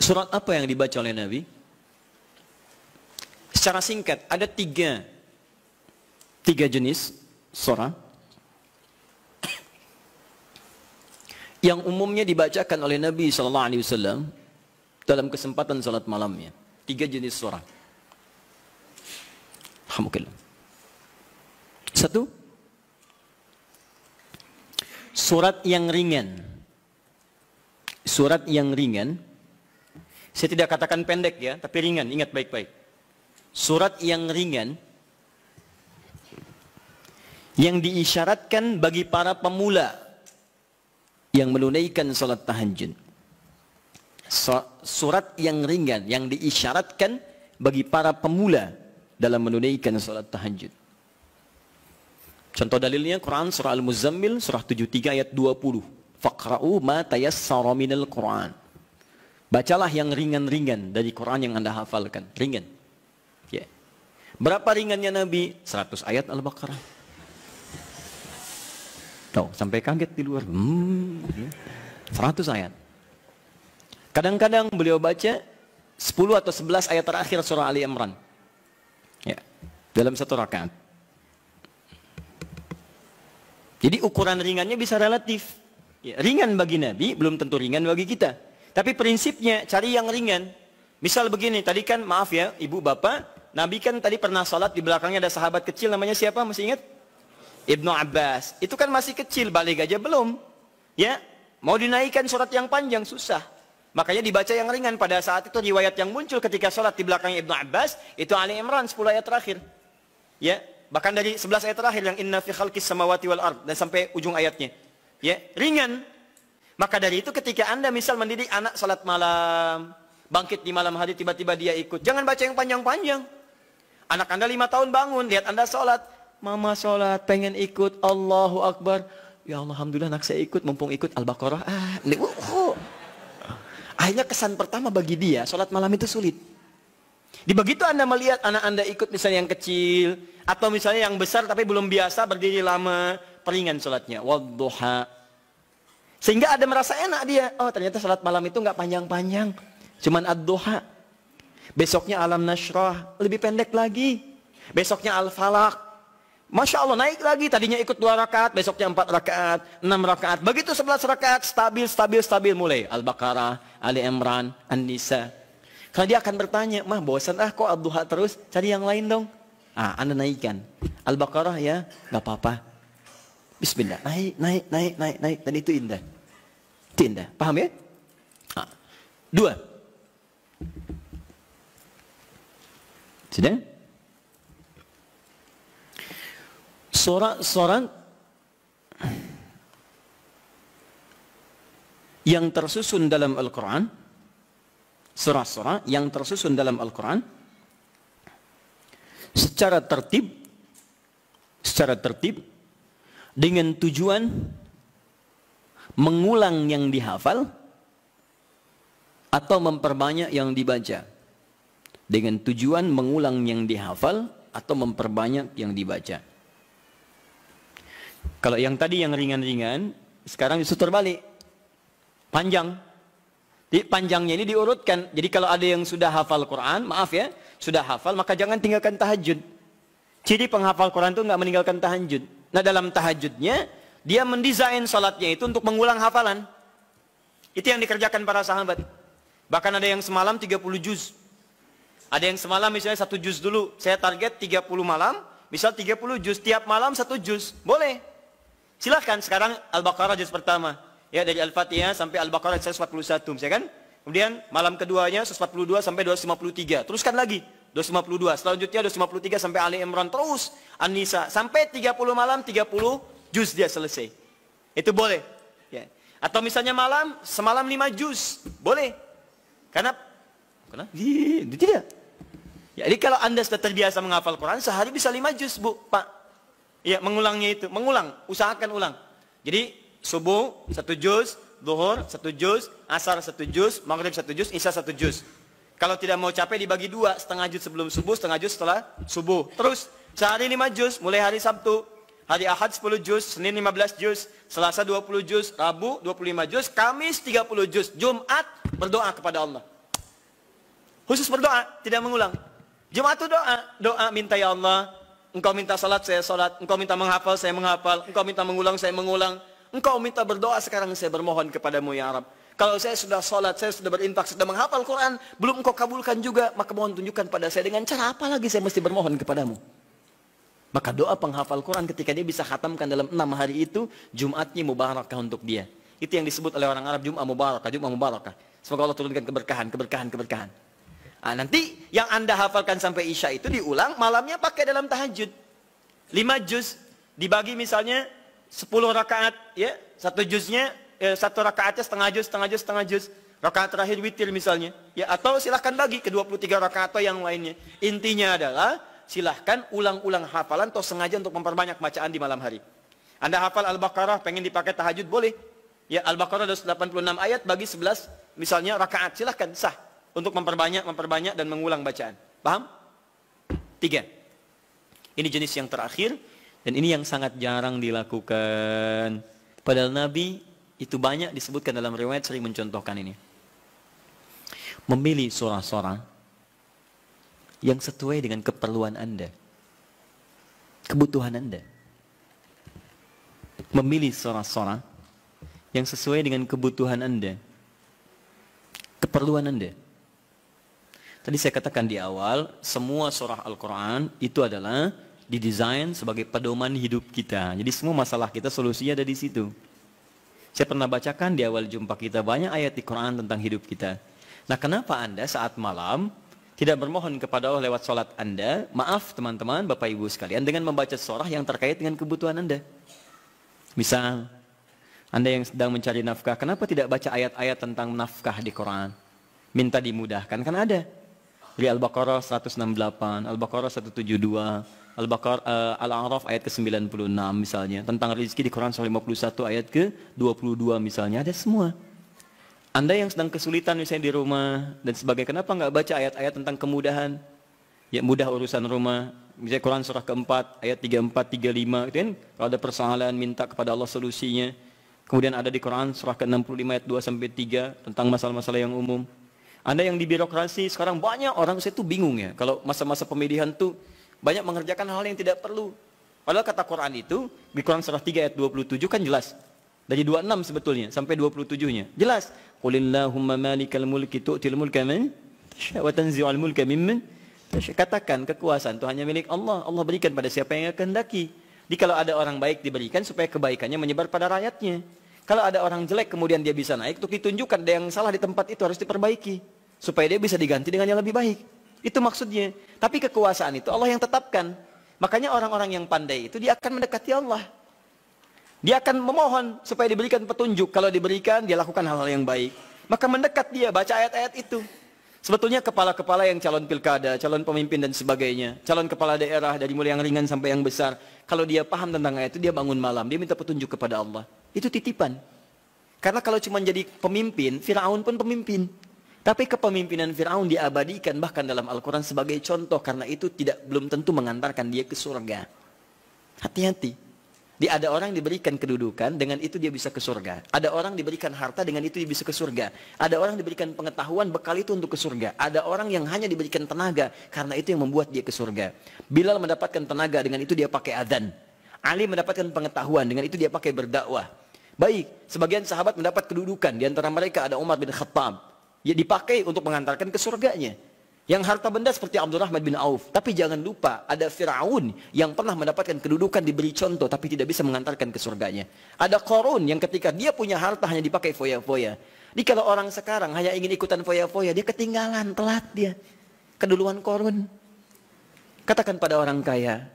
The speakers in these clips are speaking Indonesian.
Surat apa yang dibaca oleh Nabi? Secara singkat, ada tiga jenis surat yang umumnya dibacakan oleh Nabi SAW dalam kesempatan salat malamnya. Tiga jenis surat. Alhamdulillah. Satu, surat yang ringan. Surat yang ringan. Saya tidak katakan pendek ya, tapi ringan. Ingat baik-baik. Surat yang ringan yang diisyaratkan bagi para pemula yang menunaikan salat tahajud. Surat yang ringan yang diisyaratkan bagi para pemula dalam menunaikan salat tahajud. Contoh dalilnya Quran surah Al-Muzammil surah 73 ayat 20. Faqra'u ma tayassara minal Quran. Bacalah yang ringan-ringan dari Quran yang Anda hafalkan. Ringan. Ya. Berapa ringannya Nabi? 100 ayat Al-Baqarah. Tuh, sampai kaget di luar. 100 ayat. Kadang-kadang beliau baca 10 atau 11 ayat terakhir surah Ali Imran. Ya, dalam satu rakaat. Jadi ukuran ringannya bisa relatif. Ya, ringan bagi Nabi, belum tentu ringan bagi kita. Tapi prinsipnya cari yang ringan. Misal begini, tadi kan maaf ya, ibu bapak, Nabi kan tadi pernah sholat, di belakangnya ada sahabat kecil, namanya siapa? Masih ingat? Ibnu Abbas. Itu kan masih kecil, balik aja belum. Ya, mau dinaikkan surat yang panjang, susah. Makanya dibaca yang ringan. Pada saat itu riwayat yang muncul ketika sholat di belakangnya Ibnu Abbas, itu Ali Imran 10 ayat terakhir. Ya, bahkan dari 11 ayat terakhir yang inna fi khalqis samawati wal ard, dan sampai ujung ayatnya. Ya, ringan. Maka dari itu ketika Anda misal mendidik anak salat malam, bangkit di malam hari tiba-tiba dia ikut, jangan baca yang panjang-panjang. Anak Anda 5 tahun bangun, lihat Anda salat, mama salat, pengen ikut, Allahu Akbar. Ya Allah, alhamdulillah anak saya ikut, mumpung ikut Al-Baqarah. Akhirnya kesan pertama bagi dia, salat malam itu sulit. Di begitu Anda melihat anak Anda ikut misalnya yang kecil, atau misalnya yang besar tapi belum biasa berdiri lama, peringan salatnya. Wadduha. Sehingga ada merasa enak dia. Oh ternyata salat malam itu nggak panjang-panjang. Cuman ad-duha. Besoknya alam nashrah. Lebih pendek lagi. Besoknya al-falaq. Masya Allah naik lagi. Tadinya ikut 2 rakaat. Besoknya 4 rakaat. 6 rakaat. Begitu 11 rakaat. Stabil mulai. Al-Baqarah. Ali Imran. An-Nisa. Karena dia akan bertanya. Mah bosan kok ad-duha terus. Cari yang lain dong. Anda naikkan. Al-Baqarah ya. Nggak apa-apa. Bismillah. Naik. Dan itu indah. Itu indah. Paham ya? 2. Sudah? Surat yang tersusun dalam Al-Quran, surah-surah yang tersusun dalam Al-Quran secara tertib dengan tujuan mengulang yang dihafal atau memperbanyak yang dibaca. Dengan tujuan mengulang yang dihafal atau memperbanyak yang dibaca. Kalau yang tadi yang ringan-ringan, sekarang justru terbalik. Panjang. Jadi panjangnya ini diurutkan. Jadi kalau ada yang sudah hafal Quran, maaf ya, sudah hafal, maka jangan tinggalkan tahajud. Ciri penghafal Quran itu nggak meninggalkan tahajud. Nah dalam tahajudnya, dia mendesain salatnya itu untuk mengulang hafalan. Itu yang dikerjakan para sahabat. Bahkan ada yang semalam 30 juz. Ada yang semalam misalnya 1 juz dulu. Saya target 30 malam, misal 30 juz. Tiap malam 1 juz. Boleh. Silahkan sekarang Al-Baqarah juz pertama. Ya dari Al-Fatihah sampai Al-Baqarah 141. Misalnya kan? Kemudian malam keduanya 142 sampai 253. Teruskan lagi. 252. Selanjutnya 253 sampai Ali Imran. Terus An-Nisa. Sampai 30 malam 30 juz dia selesai. Itu boleh. Ya. Atau misalnya semalam 5 juz. Boleh. Karena tidak. Ya, jadi kalau Anda sudah terbiasa menghafal Quran, sehari bisa 5 juz, Bu, Pak. Ya, mengulangnya itu. Mengulang. Usahakan ulang. Jadi, subuh 1 juz, zuhur 1 juz, asar 1 juz, maghrib 1 juz, isya 1 juz. Kalau tidak mau capek dibagi 2, setengah juz sebelum subuh, setengah juz setelah subuh. Terus, sehari 5 juz, mulai hari Sabtu. Hari Ahad 10 juz, Senin 15 juz, Selasa 20 juz, Rabu 25 juz, Kamis 30 juz, Jumat berdoa kepada Allah. Khusus berdoa, tidak mengulang. Jumat itu doa minta ya Allah, Engkau minta salat, saya salat, Engkau minta menghafal, saya menghafal, Engkau minta mengulang, saya mengulang. Engkau minta berdoa, sekarang saya bermohon kepadamu ya Rabb. Kalau saya sudah salat, saya sudah berinfak, sudah menghafal Quran, belum Engkau kabulkan juga, maka mohon tunjukkan pada saya dengan cara apa lagi saya mesti bermohon kepadamu. Maka doa penghafal Quran ketika dia bisa khatamkan dalam 6 hari itu, Jumatnya mubarakah untuk dia. Itu yang disebut oleh orang Arab Jum'ah mubarakah, Jum'ah mubarakah. Semoga Allah turunkan keberkahan, keberkahan, keberkahan. Nah, nanti yang Anda hafalkan sampai Isya itu diulang, malamnya pakai dalam tahajud. 5 juz, dibagi misalnya 10 rakaat, ya, satu juznya, satu rakaatnya setengah juz, setengah juz, setengah juz. Rakaat terakhir witir misalnya. Ya, atau silahkan bagi ke 23 rakaat atau yang lainnya. Intinya adalah, silahkan ulang-ulang hafalan atau sengaja untuk memperbanyak bacaan di malam hari. Anda hafal Al-Baqarah, pengen dipakai tahajud, boleh. Ya, Al-Baqarah 86 ayat bagi 11, misalnya rakaat, silahkan, sah. Untuk memperbanyak dan mengulang bacaan. Paham? 3. Ini jenis yang terakhir. Dan ini yang sangat jarang dilakukan. Padahal Nabi itu banyak disebutkan dalam riwayat sering mencontohkan ini. Memilih surah-surah yang sesuai dengan keperluan Anda. Kebutuhan Anda. Memilih surah-surah yang sesuai dengan kebutuhan Anda. Keperluan Anda. Tadi saya katakan di awal, semua surah Al-Quran itu adalah didesain sebagai pedoman hidup kita. Jadi semua masalah kita solusinya ada di situ. Saya pernah bacakan di awal jumpa kita banyak ayat di Quran tentang hidup kita. Nah, kenapa Anda saat malam tidak bermohon kepada Allah lewat sholat Anda? Maaf teman-teman, Bapak Ibu sekalian, dengan membaca surah yang terkait dengan kebutuhan Anda. Misal, Anda yang sedang mencari nafkah, kenapa tidak baca ayat-ayat tentang nafkah di Quran? Minta dimudahkan, kan ada. Di Al-Baqarah 168, Al-Baqarah 172, Al-A'raf ayat ke-96 misalnya. Tentang rezeki di Quran surah 51 ayat ke-22 misalnya. Ada semua. Anda yang sedang kesulitan misalnya di rumah dan sebagainya, kenapa nggak baca ayat-ayat tentang kemudahan? Ya, mudah urusan rumah. Misalnya Quran surah ke-4 ayat 34, 35. Itu kan kalau ada persoalan minta kepada Allah solusinya. Kemudian ada di Quran surah ke-65 ayat 2-3 tentang masalah-masalah yang umum. Anda yang di birokrasi sekarang banyak orang, saya tuh bingung ya. Kalau masa-masa pemilihan tuh banyak mengerjakan hal yang tidak perlu. Padahal kata Quran itu, di Quran surah 3 ayat 27 kan jelas. Dari 26 sebetulnya, sampai 27-nya. Jelas. Qulillahumma malikal mulki tu'til mulka man tasha' wa tanzi'ul mulka mimman tasha'. Katakan kekuasaan itu hanya milik Allah. Allah berikan pada siapa yang kehendaki. Jadi kalau ada orang baik diberikan supaya kebaikannya menyebar pada rakyatnya. Kalau ada orang jelek kemudian dia bisa naik, untuk ditunjukkan ada yang salah di tempat itu harus diperbaiki. Supaya dia bisa diganti dengan yang lebih baik. Itu maksudnya. Tapi kekuasaan itu Allah yang tetapkan. Makanya orang-orang yang pandai itu dia akan mendekati Allah. Dia akan memohon supaya diberikan petunjuk. Kalau diberikan, dia lakukan hal-hal yang baik. Maka mendekat dia, baca ayat-ayat itu. Sebetulnya kepala-kepala yang calon pilkada, calon pemimpin dan sebagainya. Calon kepala daerah dari mulai yang ringan sampai yang besar. Kalau dia paham tentang ayat itu, dia bangun malam. Dia minta petunjuk kepada Allah. Itu titipan. Karena kalau cuma jadi pemimpin, Fir'aun pun pemimpin. Tapi kepemimpinan Fir'aun diabadikan bahkan dalam Al-Quran sebagai contoh. Karena itu belum tentu mengantarkan dia ke surga. Hati-hati. Ada orang diberikan kedudukan, dengan itu dia bisa ke surga. Ada orang diberikan harta, dengan itu dia bisa ke surga. Ada orang diberikan pengetahuan, bekal itu untuk ke surga. Ada orang yang hanya diberikan tenaga, karena itu yang membuat dia ke surga. Bilal mendapatkan tenaga, dengan itu dia pakai adzan. Ali mendapatkan pengetahuan, dengan itu dia pakai berdakwah. Baik, sebagian sahabat mendapat kedudukan. Di antara mereka ada Umar bin Khattab. Ya, dipakai untuk mengantarkan ke surganya. Yang harta benda seperti Abdurrahman bin Auf. Tapi jangan lupa, ada Fir'aun yang pernah mendapatkan kedudukan, diberi contoh, tapi tidak bisa mengantarkan ke surganya. Ada Qarun yang ketika dia punya harta hanya dipakai foya-foya. Jadi kalau orang sekarang hanya ingin ikutan foya-foya, dia ketinggalan, telat dia. Keduluan Qarun. Katakan pada orang kaya,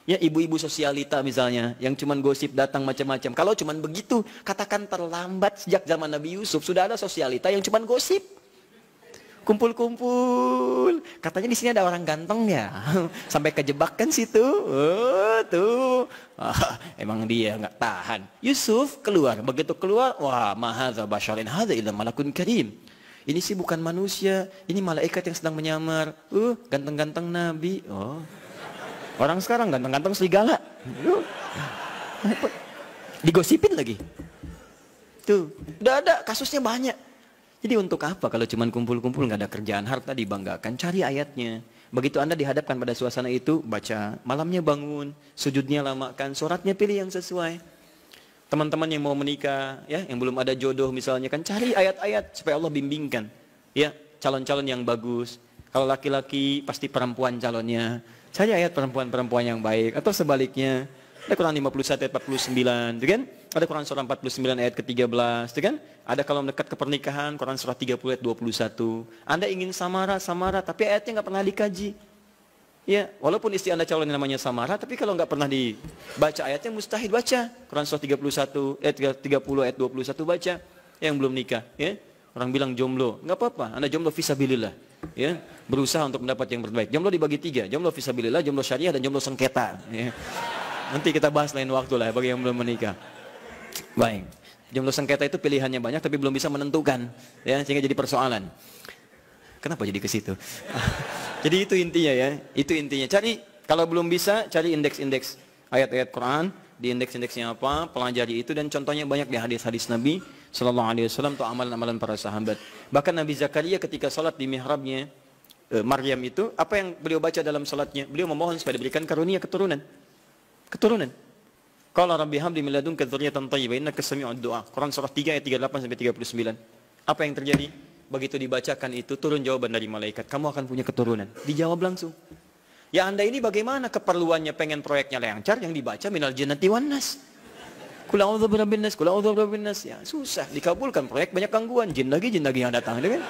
ya ibu-ibu sosialita misalnya, yang cuman gosip datang macam-macam. Kalau cuman begitu, katakan terlambat. Sejak zaman Nabi Yusuf sudah ada sosialita yang cuman gosip. Kumpul-kumpul. Katanya di sini ada orang ganteng ya. Sampai kejebak kan situ. Oh, tuh. Emang dia nggak tahan. Yusuf keluar. Begitu keluar, wah, ma hadza basyarin hadza illa malakun karim. Ini sih bukan manusia, ini malaikat yang sedang menyamar. Ganteng-ganteng Nabi. Oh. Orang sekarang ganteng-ganteng serigala. Digosipin lagi. Tuh, udah ada kasusnya banyak. Jadi untuk apa kalau cuma kumpul-kumpul nggak ada kerjaan, harta dibanggakan, cari ayatnya. Begitu Anda dihadapkan pada suasana itu, baca, malamnya bangun, sujudnya lamakan, sholatnya pilih yang sesuai. Teman-teman yang mau menikah, ya, yang belum ada jodoh misalnya kan, cari ayat-ayat supaya Allah bimbingkan. Ya, calon-calon yang bagus. Kalau laki-laki pasti perempuan calonnya. Cari ayat perempuan-perempuan yang baik atau sebaliknya. Ada Quran 51 ayat 49, gitu kan? Ada Quran surah 49 ayat ke-13, gitu kan? Ada kalau mendekat ke pernikahan, Quran surah 30 ayat 21. Anda ingin samara, tapi ayatnya nggak pernah dikaji. Ya, walaupun istri Anda calon yang namanya samara, tapi kalau nggak pernah dibaca ayatnya mustahil baca. Quran surah 31 ayat 30 ayat 21 baca. Yang belum nikah, ya. Orang bilang jomblo, nggak apa-apa. Anda jomblo fisabilillah, ya. Berusaha untuk mendapat yang terbaik. Jomblo dibagi 3, jomblo fisabilillah, jomblo syariah, dan jomblo sengketa. Ya. Nanti kita bahas lain waktu lah bagi yang belum menikah. Baik. Jomblo sengketa itu pilihannya banyak tapi belum bisa menentukan, ya, sehingga jadi persoalan. Kenapa jadi ke situ? Jadi itu intinya ya. Itu intinya. Cari, kalau belum bisa cari indeks-indeks ayat-ayat Quran, di indeks-indeksnya apa, pelajari itu, dan contohnya banyak di hadis-hadis Nabi sallallahu alaihi wasallam atau amalan-amalan para sahabat. Bahkan Nabi Zakaria ketika salat di mihrabnya Maryam itu, apa yang beliau baca dalam salatnya? Beliau memohon supaya diberikan karunia keturunan. Qala rabbi habli min ladunka dzurriyyatan thayyibah innaka sami'ud du'a. Quran surah 3 ayat 38 sampai 39. Apa yang terjadi? Begitu dibacakan itu turun jawaban dari malaikat, kamu akan punya keturunan. Dijawab langsung. Ya Anda ini bagaimana keperluannya pengen proyeknya lancar, yang dibaca minal jinnati wan nas. Qul a'udzu birabbin nas, qul a'udzu birabbin nas. Ya susah dikabulkan, proyek banyak gangguan, jin lagi yang datang, kan?